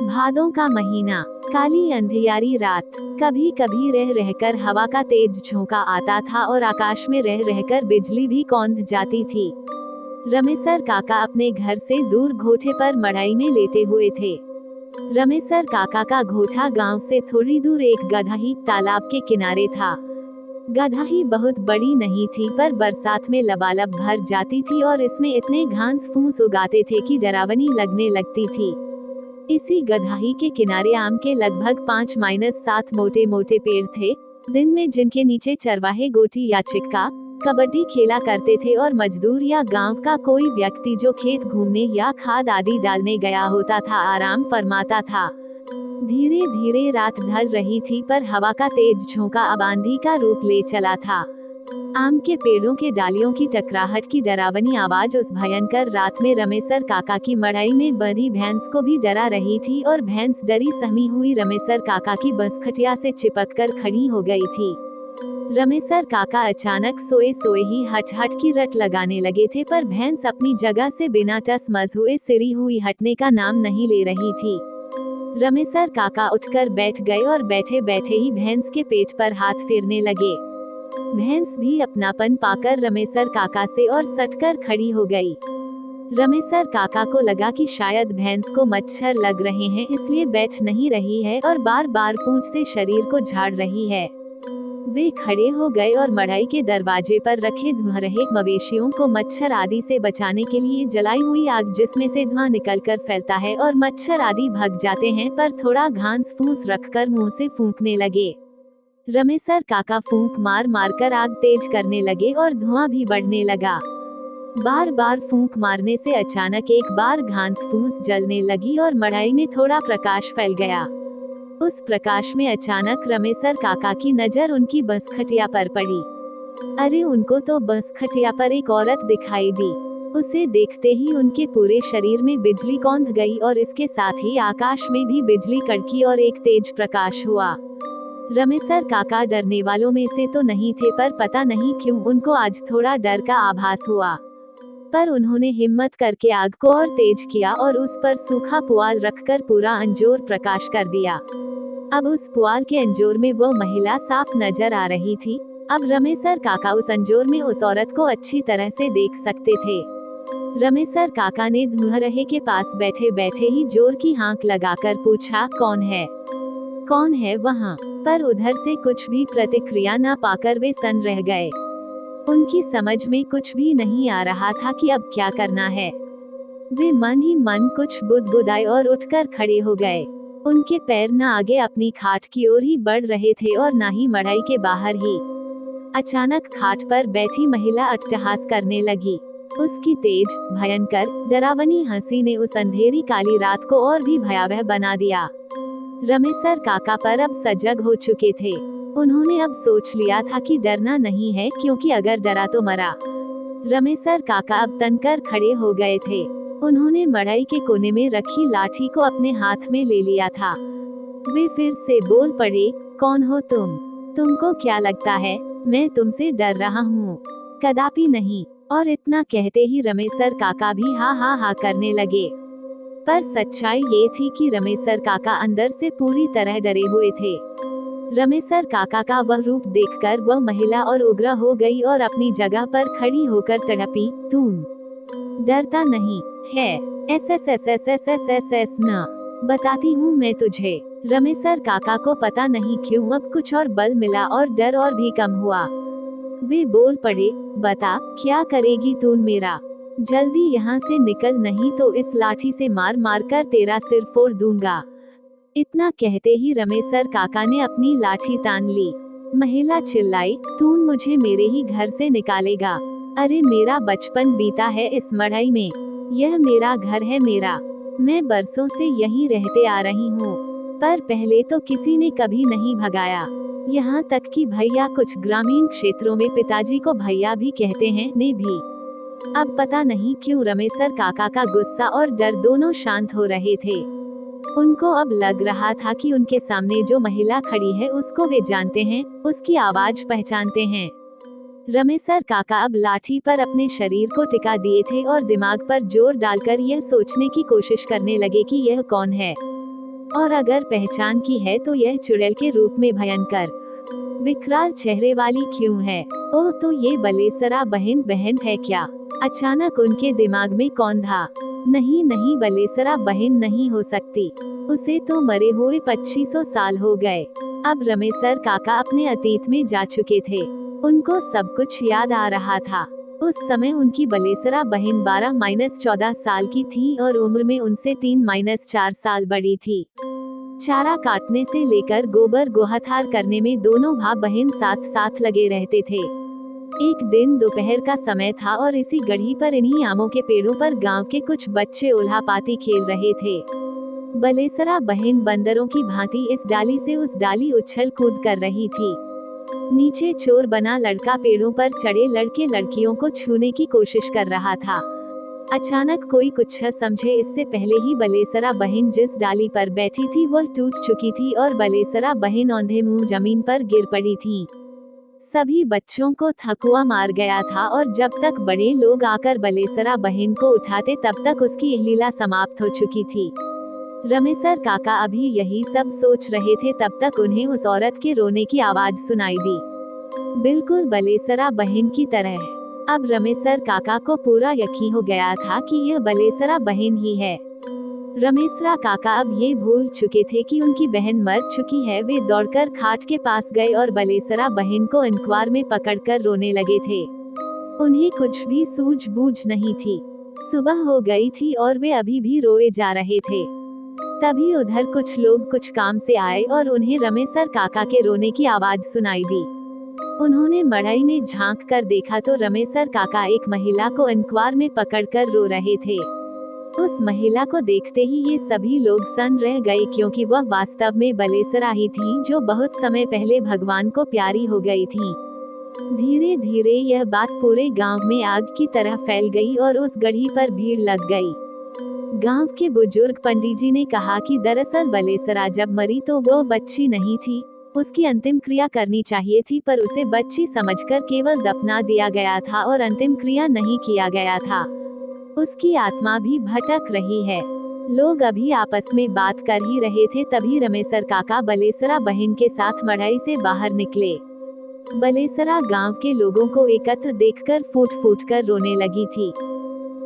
भादों का महीना, काली अंधियारी रात। कभी कभी रह रहकर हवा का तेज झोंका आता था और आकाश में रह रहकर बिजली भी कौंध जाती थी। रमेसर काका अपने घर से दूर घोठे पर मड़ाई में लेटे हुए थे। रमेसर काका का घोठा गांव से थोड़ी दूर एक गधाही तालाब के किनारे था। गधाही बहुत बड़ी नहीं थी, पर बरसात में लबालब भर जाती थी और इसमें इतने घास फूस उगाते थे कि डरावनी लगने लगती थी। इसी गधाही के किनारे आम के लगभग 5-7 मोटे मोटे पेड़ थे, दिन में जिनके नीचे चरवाहे गोटी या चिक्का कबड्डी खेला करते थे और मजदूर या गांव का कोई व्यक्ति जो खेत घूमने या खाद आदि डालने गया होता था आराम फरमाता था। धीरे धीरे रात ढल रही थी, पर हवा का तेज झोंका अब आंधी का रूप ले चला था। आम के पेड़ों के डालियों की टकराहट की डरावनी आवाज उस भयंकर रात में रमेसर काका की मड़ाई में बंधी भैंस को भी डरा रही थी और भैंस डरी सहमी हुई रमेसर काका की बसखटिया से चिपककर खड़ी हो गई थी। रमेसर काका अचानक सोए सोए ही हट हट की रट लगाने लगे थे, पर भैंस अपनी जगह से बिना टस मस हुए सिरी हुई हटने का नाम नहीं ले रही थी। रमेसर काका उठकर बैठ गए और बैठे बैठे ही भैंस के पेट पर हाथ फेरने लगे। भैंस भी अपनापन पाकर रमेसर काका से और सटकर खड़ी हो गई। रमेसर काका को लगा कि शायद भैंस को मच्छर लग रहे हैं, इसलिए बैठ नहीं रही है और बार बार पूंछ से शरीर को झाड़ रही है। वे खड़े हो गए और मड़ाई के दरवाजे पर रखे धुआं रहे मवेशियों को मच्छर आदि से बचाने के लिए जलाई हुई आग जिसमें से धुआं निकलकर फैलता है और मच्छर आदि भाग जाते हैं, पर थोड़ा घास फूस रखकर मुंह से फूंकने लगे। रमेसर काका फूंक मार मारकर आग तेज करने लगे और धुआं भी बढ़ने लगा। बार बार फूंक मारने से अचानक एक बार घास फूस जलने लगी और मड़ाई में थोड़ा प्रकाश फैल गया। उस प्रकाश में अचानक रमेसर काका की नजर उनकी बसखटिया पर पड़ी। अरे, उनको तो बसखटिया पर एक औरत दिखाई दी। उसे देखते ही उनके पूरे शरीर में बिजली कौंध गई और इसके साथ ही आकाश में भी बिजली कड़की और एक तेज प्रकाश हुआ। रमेसर काका डरने वालों में से तो नहीं थे, पर पता नहीं क्यों उनको आज थोड़ा डर का आभास हुआ। पर उन्होंने हिम्मत करके आग को और तेज किया और उस पर सूखा पुआल रखकर पूरा अंजोर प्रकाश कर दिया। अब उस पुआल के अंजोर में वो महिला साफ नजर आ रही थी। अब रमेसर काका उस अंजोर में उस औरत को अच्छी तरह से देख सकते थे। रमेसर काका ने धुआंरहे के पास बैठे बैठे ही जोर की हाँक लगाकर पूछा, कौन है? कौन है वहाँ? पर उधर से कुछ भी प्रतिक्रिया न पाकर वे सन्न रह गए। उनकी समझ में कुछ भी नहीं आ रहा था कि अब क्या करना है। वे मन ही मन कुछ बुदबुदाए और उठकर खड़े हो गए। उनके पैर न आगे अपनी खाट की ओर ही बढ़ रहे थे और न ही मड़ाई के बाहर ही। अचानक खाट पर बैठी महिला अट्टहास करने लगी। उसकी तेज, भयंकर, डरावनी हंसी ने उस अंधेरी काली रात को और भी भयावह बना दिया। रमेसर काका पर अब सजग हो चुके थे। उन्होंने अब सोच लिया था कि डरना नहीं है, क्योंकि अगर डरा तो मरा। रमेसर काका अब तनकर खड़े हो गए थे। उन्होंने मड़ाई के कोने में रखी लाठी को अपने हाथ में ले लिया था। वे फिर से बोल पड़े, कौन हो तुम? तुमको क्या लगता है मैं तुमसे डर रहा हूँ? कदापि नहीं। और इतना कहते ही रमेसर काका भी हा हा हा करने लगे। पर सच्चाई ये थी कि रमेसर काका अंदर से पूरी तरह डरे हुए थे। रमेसर काका का वह रूप देखकर वह महिला और उग्र हो गई और अपनी जगह पर खड़ी होकर तड़पी, तून डरता नहीं है? एस न बताती हूँ मैं तुझे। रमेसर काका को पता नहीं क्यों अब कुछ और बल मिला और डर और भी कम हुआ। वे बोल पड़े, बता, क्या करेगी तून मेरा? जल्दी यहाँ से निकल, नहीं तो इस लाठी से मार मार कर तेरा सिर फोड़ दूंगा। इतना कहते ही रमेसर काका ने अपनी लाठी तान ली। महिला चिल्लाई, तून मुझे मेरे ही घर से निकालेगा? अरे, मेरा बचपन बीता है इस मड़ाई में। यह मेरा घर है, मेरा। मैं बरसों से यहीं रहते आ रही हूँ, पर पहले तो किसी ने कभी नहीं भगाया। यहाँ तक कि भैया, कुछ ग्रामीण क्षेत्रों में पिताजी को भैया भी कहते हैं, ने भी। अब पता नहीं क्यों रमेसर काका का गुस्सा और डर दोनों शांत हो रहे थे। उनको अब लग रहा था कि उनके सामने जो महिला खड़ी है उसको वे जानते हैं, उसकी आवाज पहचानते हैं। रमेसर काका अब लाठी पर अपने शरीर को टिका दिए थे और दिमाग पर जोर डालकर यह सोचने की कोशिश करने लगे कि यह कौन है। और अगर पहचान की है तो यह चुड़ैल के रूप में भयंकर विकराल चेहरे वाली क्यों है? ओह, तो ये बलेसरा बहन बहन है क्या? अचानक उनके दिमाग में कौंधा। नहीं नहीं, बलेसरा बहन नहीं हो सकती, उसे तो मरे हुए 2500 साल हो गए। अब रमेसर काका अपने अतीत में जा चुके थे, उनको सब कुछ याद आ रहा था। उस समय उनकी बलेसरा बहन 12-14 साल की थी और उम्र में उनसे 3-4 साल बड़ी थी। चारा काटने से लेकर गोबर गोहथार करने में दोनों भाई बहन साथ साथ लगे रहते थे। एक दिन दोपहर का समय था और इसी गढ़ी पर इन्हीं आमों के पेड़ों पर गांव के कुछ बच्चे उल्हापाती खेल रहे थे। बलेसरा बहन बंदरों की भांति इस डाली से उस डाली उछल कूद कर रही थी। नीचे चोर बना लड़का पेड़ों पर चढ़े लड़के लड़कियों को छूने की कोशिश कर रहा था। अचानक कोई कुछ समझे इससे पहले ही बलेसरा बहन जिस डाली पर बैठी थी वो टूट चुकी थी और बलेसरा बहन औंधे मुंह जमीन पर गिर पड़ी थी। सभी बच्चों को थकुआ मार गया था और जब तक बड़े लोग आकर बलेसरा बहन को उठाते तब तक उसकी यह लीला समाप्त हो चुकी थी। रमेसर काका अभी यही सब सोच रहे थे तब तक उन्हें उस औरत के रोने की आवाज सुनाई दी, बिल्कुल बलेसरा बहन की तरह। अब रमेसर काका को पूरा यकीन हो गया था कि यह बलेसरा बहन ही है। रमेसरा काका अब ये भूल चुके थे कि उनकी बहन मर चुकी है। वे दौड़कर खाट के पास गए और बलेसरा बहन को अंकवार में पकड़कर रोने लगे थे। उन्हें कुछ भी सूझबूझ नहीं थी। सुबह हो गई थी और वे अभी भी रोए जा रहे थे। तभी उधर कुछ लोग कुछ काम से आए और उन्हें रमेसर काका के रोने की आवाज सुनाई दी। उन्होंने मड़ई में झांक कर देखा तो रमेसर काका एक महिला को अंकवार में पकड़कर रो रहे थे। उस महिला को देखते ही ये सभी लोग सन रह गए क्योंकि वह वास्तव में बलेसरा ही थी जो बहुत समय पहले भगवान को प्यारी हो गई थी। धीरे धीरे यह बात पूरे गांव में आग की तरह फैल गई और उस गढ़ी पर भीड़ लग गई। गांव के बुजुर्ग पंडित जी ने कहा कि दरअसल बलेसरा जब मरी तो वो बच्ची नहीं थी, उसकी अंतिम क्रिया करनी चाहिए थी पर उसे बच्ची समझकर केवल दफना दिया गया था और अंतिम क्रिया नहीं किया गया था। उसकी आत्मा भी भटक रही है। लोग अभी आपस में बात कर ही रहे थे तभी रमेसर काका बलेसरा बहन के साथ मड़ई से बाहर निकले। बलेसरा गांव के लोगों को एकत्र देखकर फूट फूट कर रोने लगी थी।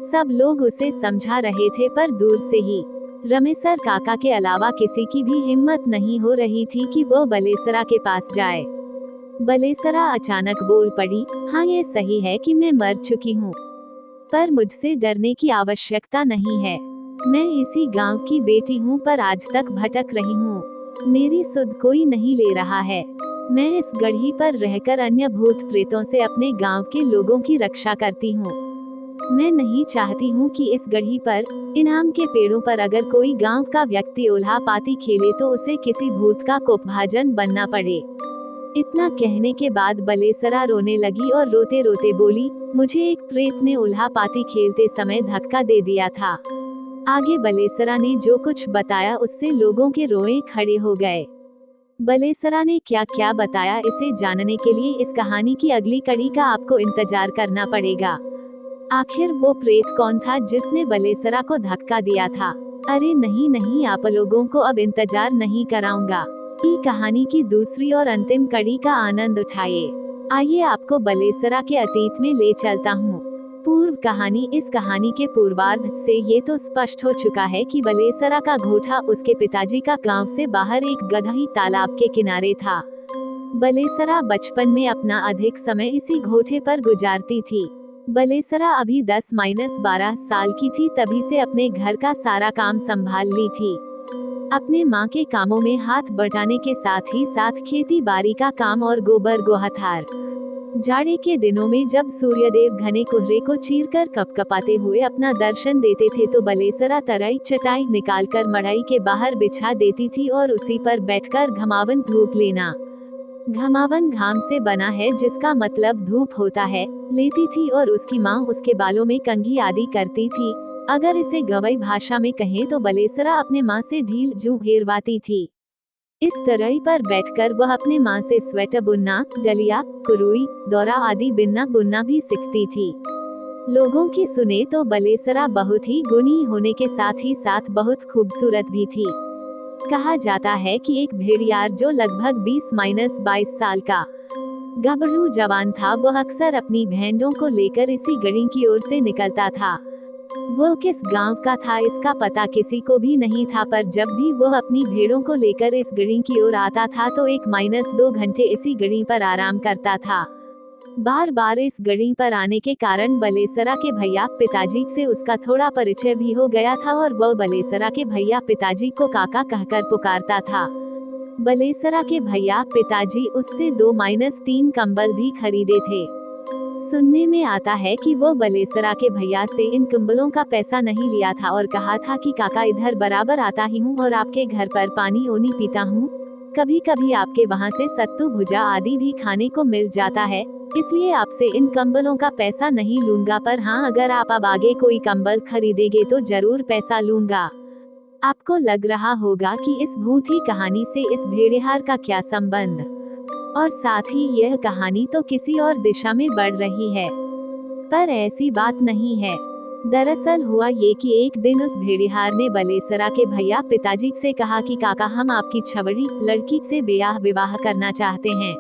सब लोग उसे समझा रहे थे पर दूर से ही। रमेसर काका के अलावा किसी की भी हिम्मत नहीं हो रही थी कि वो बलेसरा के पास जाए। बलेसरा अचानक बोल पड़ी, हाँ ये सही है कि मैं मर चुकी हूँ, पर मुझसे डरने की आवश्यकता नहीं है। मैं इसी गांव की बेटी हूँ पर आज तक भटक रही हूँ। मेरी सुध कोई नहीं ले रहा है। मैं इस गढ़ी पर रहकर अन्य भूत प्रेतों से अपने गांव के लोगों की रक्षा करती हूँ। मैं नहीं चाहती हूँ कि इस गढ़ी पर, इन आम के पेड़ों पर अगर कोई गांव का व्यक्ति उल्हापाती खेले तो उसे किसी भूत का कोपभाजन बनना पड़े। इतना कहने के बाद बलेसरा रोने लगी और रोते रोते बोली, मुझे एक प्रेत ने उल्हापाती खेलते समय धक्का दे दिया था। आगे बलेसरा ने जो कुछ बताया उससे लोगों के रोए खड़े हो गए। बलेसरा ने क्या क्या बताया इसे जानने के लिए इस कहानी की अगली कड़ी का आपको इंतजार करना पड़ेगा। आखिर वो प्रेत कौन था जिसने बलेसरा को धक्का दिया था? अरे नहीं नहीं, आप लोगों को अब इंतजार नहीं कराऊंगा। ई कहानी की दूसरी और अंतिम कड़ी का आनंद उठाइए। आइए आपको बलेसरा के अतीत में ले चलता हूँ। पूर्व कहानी। इस कहानी के पूर्वार्ध से ये तो स्पष्ट हो चुका है कि बलेसरा का घोटा उसके पिताजी का गांव से बाहर एक गढ़ी तालाब के किनारे था। बलेसरा बचपन में अपना अधिक समय इसी घोटे पर गुजारती थी। बलेसरा अभी 10-12 साल की थी तभी से अपने घर का सारा काम संभाल ली थी। अपने माँ के कामों में हाथ बटाने के साथ ही साथ खेती बाड़ी का काम और गोबर गोहथार। जाड़े के दिनों में जब सूर्यदेव घने कोहरे को चीरकर कपकपाते हुए अपना दर्शन देते थे तो बलेसरा तराई चटाई निकालकर मड़ई के बाहर बिछा देती थी और उसी पर बैठकर घमावन धूप लेना। घमावन घाम से बना है जिसका मतलब धूप होता है, लेती थी और उसकी माँ उसके बालों में कंघी आदि करती थी। अगर इसे गवई भाषा में कहें तो बलेसरा अपने माँ से ढील जू हेरवाती थी। इस तराई पर बैठकर वह अपने माँ से स्वेटर बुनना, डलिया, कुरुई, दौरा आदि बुनना भी सीखती थी। लोगों की सुने तो बलेसरा बहुत ही गुणी होने के साथ ही साथ बहुत खूबसूरत भी थी। कहा जाता है कि एक भेड़ियार जो लगभग 20-22 साल का गबरू जवान था, वह अक्सर अपनी भेड़ों को लेकर इसी गढ़ी की ओर से निकलता था। वो किस गांव का था इसका पता किसी को भी नहीं था, पर जब भी वह अपनी भेड़ों को लेकर इस गढ़ी की ओर आता था तो 1-2 घंटे इसी गढ़ी पर आराम करता था। बार बार इस गढ़ी पर आने के कारण बलेसरा के भैया पिताजी से उसका थोड़ा परिचय भी हो गया था और वह बलेसरा के भैया पिताजी को काका कहकर पुकारता था। बलेसरा के भैया पिताजी उससे 2-3 कंबल भी खरीदे थे। सुनने में आता है कि वो बलेसरा के भैया से इन कंबलों का पैसा नहीं लिया था और कहा था कि काका इधर बराबर आता ही हूँ और आपके घर पर पानी ओनी पीता हूँ, कभी कभी आपके वहाँ से सत्तू भुजा आदि भी खाने को मिल जाता है, इसलिए आपसे इन कंबलों का पैसा नहीं लूंगा, पर हाँ अगर आप अब आगे कोई कंबल खरीदेंगे तो जरूर पैसा लूंगा। आपको लग रहा होगा कि इस भूती कहानी से इस भेड़िहार का क्या संबंध, और साथ ही यह कहानी तो किसी और दिशा में बढ़ रही है, पर ऐसी बात नहीं है। दरअसल हुआ ये कि एक दिन उस भेड़िहार ने बलेसरा के भैया पिताजी से कहा कि काका हम आपकी छवड़ी लड़की से ब्याह विवाह करना चाहते हैं।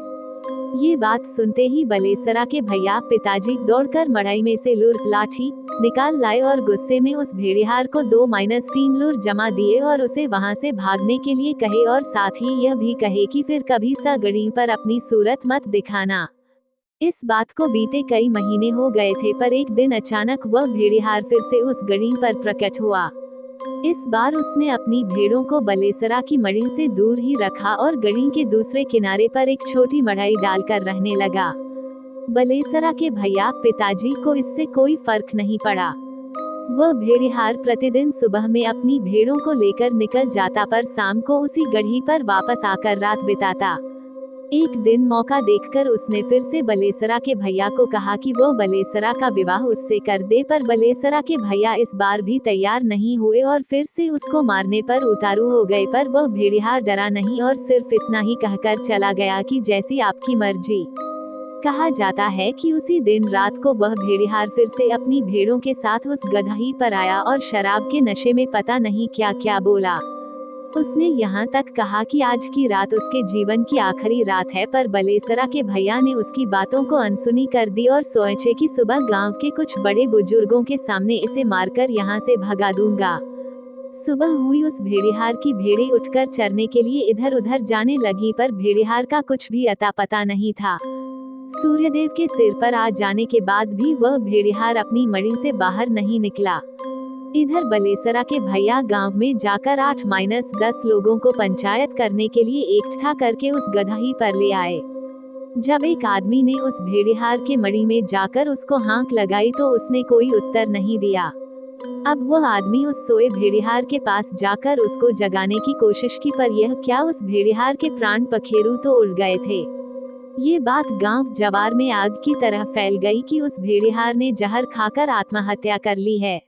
ये बात सुनते ही बलेसरा के भैया पिताजी दौड़कर मड़ई में से लूर लाठी निकाल लाए और गुस्से में उस भेड़िहार को 2-3 लूर जमा दिए और उसे वहां से भागने के लिए कहे, और साथ ही यह भी कहे कि फिर कभी सा गढ़ी पर अपनी सूरत मत दिखाना। इस बात को बीते कई महीने हो गए थे, पर एक दिन अचानक वह भेड़िहार फिर से उस गढ़ी पर प्रकट हुआ। इस बार उसने अपनी भेड़ों को बलेसरा की मड़ी से दूर ही रखा और गढ़ी के दूसरे किनारे पर एक छोटी मड़ई डालकर रहने लगा। बलेसरा के भैया पिताजी को इससे कोई फर्क नहीं पड़ा। वह भेड़िहार प्रतिदिन सुबह में अपनी भेड़ों को लेकर निकल जाता, पर शाम को उसी गढ़ी पर वापस आकर रात बिताता। एक दिन मौका देखकर उसने फिर से बलेसरा के भैया को कहा कि वो बलेसरा का विवाह उससे कर दे, पर बलेसरा के भैया इस बार भी तैयार नहीं हुए और फिर से उसको मारने पर उतारू हो गए, पर वह भेड़िहार डरा नहीं और सिर्फ इतना ही कहकर चला गया कि जैसी आपकी मर्जी। कहा जाता है कि उसी दिन रात को वह भेड़िहार फिर से अपनी भेड़ों के साथ उस गदही पर आया और शराब के नशे में पता नहीं क्या क्या बोला। उसने यहाँ तक कहा कि आज की रात उसके जीवन की आखिरी रात है, पर बलेसरा के भैया ने उसकी बातों को अनसुनी कर दी और सोचे कि सुबह गांव के कुछ बड़े बुजुर्गों के सामने इसे मारकर यहाँ से भगा दूंगा। सुबह हुई उस भेड़िहार की भेड़ें उठकर चरने के लिए इधर उधर जाने लगी, पर भेड़िहार का कुछ भी अता पता नहीं था। सूर्यदेव के सिर पर आ जाने के बाद भी वह भेड़िहार अपनी मड़ी से बाहर नहीं निकला। इधर बलेसरा के भैया गांव में जाकर 8-10 लोगों को पंचायत करने के लिए इकट्ठा करके उस गदही पर ले आए। जब एक आदमी ने उस भेड़िहार के मड़ी में जाकर उसको हाँक लगाई तो उसने कोई उत्तर नहीं दिया। अब वह आदमी उस सोए भेड़िहार के पास जाकर उसको जगाने की कोशिश की, पर यह क्या, उस भेड़िहार के प्राण पखेरु तो उड़ गए थे। ये बात गांव जवार में आग की तरह फैल गई कि उस भेड़िहार ने जहर खाकर आत्महत्या कर ली है।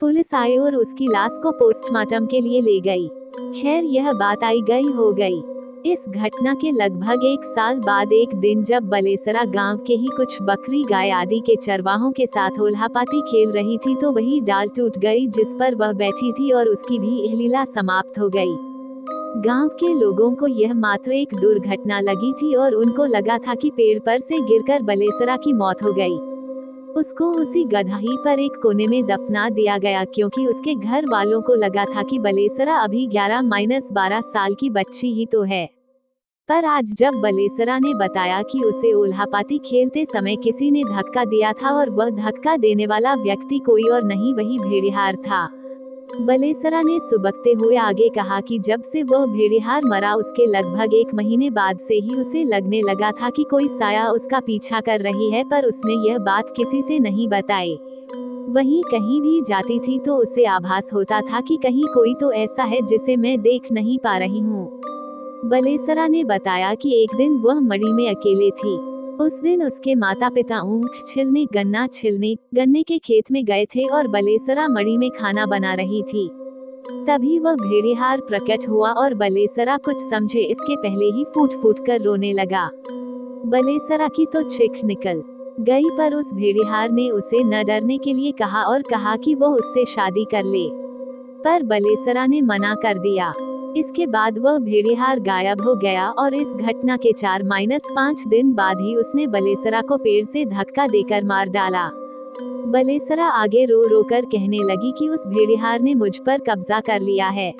पुलिस आई और उसकी लाश को पोस्टमार्टम के लिए ले गई। खैर यह बात आई गई हो गई। इस घटना के लगभग 1 साल बाद एक दिन जब बलेसरा गांव के ही कुछ बकरी गाय आदि के चरवाहों के साथ उल्हापाती खेल रही थी तो वही डाल टूट गई जिस पर वह बैठी थी और उसकी भी लीला समाप्त हो गई। गांव के लोगों को यह मात्र एक दुर्घटना लगी थी और उनको लगा था कि पेड़ पर से गिरकर बलेसरा की मौत हो गई। उसको उसी गदही पर एक कोने में दफना दिया गया, क्योंकि उसके घर वालों को लगा था कि बलेसरा अभी 11-12 साल की बच्ची ही तो है। पर आज जब बलेसरा ने बताया कि उसे उल्हापाती खेलते समय किसी ने धक्का दिया था और वह धक्का देने वाला व्यक्ति कोई और नहीं वही भेड़िहार था। बलेसरा ने सुबकते हुए आगे कहा कि जब से वह भेड़िहार मरा उसके लगभग 1 महीने बाद से ही उसे लगने लगा था कि कोई साया उसका पीछा कर रही है, पर उसने यह बात किसी से नहीं बताई। वहीं कहीं भी जाती थी तो उसे आभास होता था कि कहीं कोई तो ऐसा है जिसे मैं देख नहीं पा रही हूँ। बलेसरा ने बताया कि एक दिन वह मड़ी में अकेले थी। उस दिन उसके माता पिता ऊख छिलने गन्ने के खेत में गए थे और बलेसरा मड़ी में खाना बना रही थी। तभी वह भेड़िहार प्रकट हुआ और बलेसरा कुछ समझे इसके पहले ही फूट फूट कर रोने लगा। बलेसरा की तो चीख निकल गई, पर उस भेड़िहार ने उसे न डरने के लिए कहा और कहा कि वो उससे शादी कर ले, पर बलेसरा ने मना कर दिया। इसके बाद वह भेड़िहार गायब हो गया और इस घटना के 4-5 दिन बाद ही उसने बलेसरा को पेड़ से धक्का देकर मार डाला। बलेसरा आगे रो रो कर कहने लगी कि उस भेड़िहार ने मुझ पर कब्जा कर लिया है।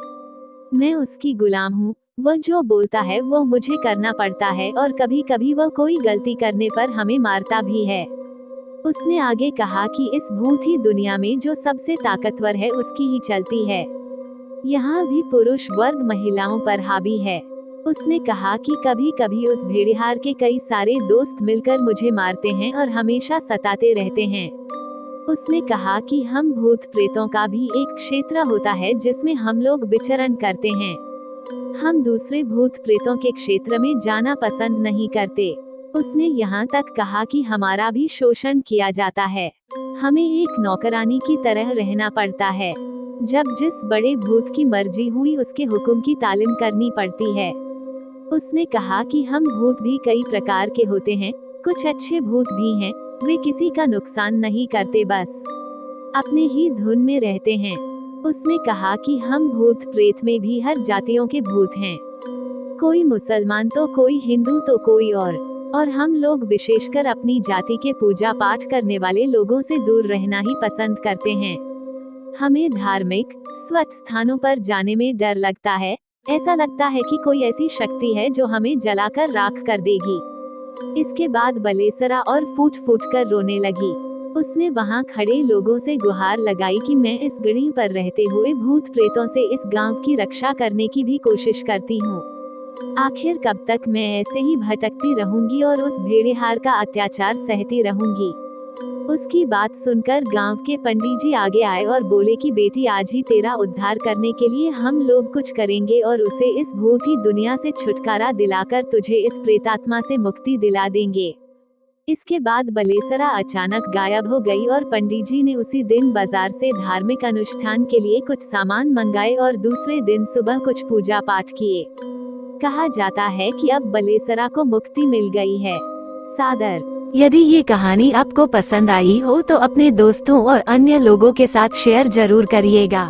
मैं उसकी गुलाम हूँ, वह जो बोलता है वो मुझे करना पड़ता है और कभी कभी वह कोई गलती करने पर हमें मारता भी है। उसने आगे कहा कि इस भूती दुनिया में जो सबसे ताकतवर है उसकी ही चलती है। यहाँ भी पुरुष वर्ग महिलाओं पर हावी है। उसने कहा कि कभी कभी उस भेड़िहार के कई सारे दोस्त मिलकर मुझे मारते हैं और हमेशा सताते रहते हैं। उसने कहा कि हम भूत प्रेतों का भी एक क्षेत्र होता है जिसमें हम लोग विचरण करते हैं। हम दूसरे भूत प्रेतों के क्षेत्र में जाना पसंद नहीं करते। उसने यहाँ तक कहा कि हमारा भी शोषण किया जाता है, हमें एक नौकरानी की तरह रहना पड़ता है। जब जिस बड़े भूत की मर्जी हुई उसके हुक्म की तालीम करनी पड़ती है। उसने कहा कि हम भूत भी कई प्रकार के होते हैं, कुछ अच्छे भूत भी हैं, वे किसी का नुकसान नहीं करते, बस अपने ही धुन में रहते हैं। उसने कहा कि हम भूत प्रेत में भी हर जातियों के भूत हैं, कोई मुसलमान तो कोई हिंदू तो कोई और हम लोग विशेषकर अपनी जाति के पूजा पाठ करने वाले लोगों से दूर रहना ही पसंद करते हैं। हमें धार्मिक स्वच्छ स्थानों पर जाने में डर लगता है, ऐसा लगता है कि कोई ऐसी शक्ति है जो हमें जलाकर राख कर देगी। इसके बाद बलेसरा और फूट फूट कर रोने लगी। उसने वहां खड़े लोगों से गुहार लगाई कि मैं इस गढ़ी पर रहते हुए भूत प्रेतों से इस गांव की रक्षा करने की भी कोशिश करती हूँ। आखिर कब तक मैं ऐसे ही भटकती रहूंगी और उस भेड़िहार का अत्याचार सहती रहूंगी। उसकी बात सुनकर गांव के पंडित जी आगे आए और बोले कि बेटी, आज ही तेरा उद्धार करने के लिए हम लोग कुछ करेंगे और उसे इस भूती दुनिया से छुटकारा दिलाकर तुझे इस प्रेतात्मा से मुक्ति दिला देंगे। इसके बाद बलेसरा अचानक गायब हो गई और पंडित जी ने उसी दिन बाजार से धार्मिक अनुष्ठान के लिए कुछ सामान मंगाए और दूसरे दिन सुबह कुछ पूजा पाठ किए। कहा जाता है कि अब बलेसरा को मुक्ति मिल गई है। सादर। यदि ये कहानी आपको पसंद आई हो तो अपने दोस्तों और अन्य लोगों के साथ शेयर जरूर करिएगा।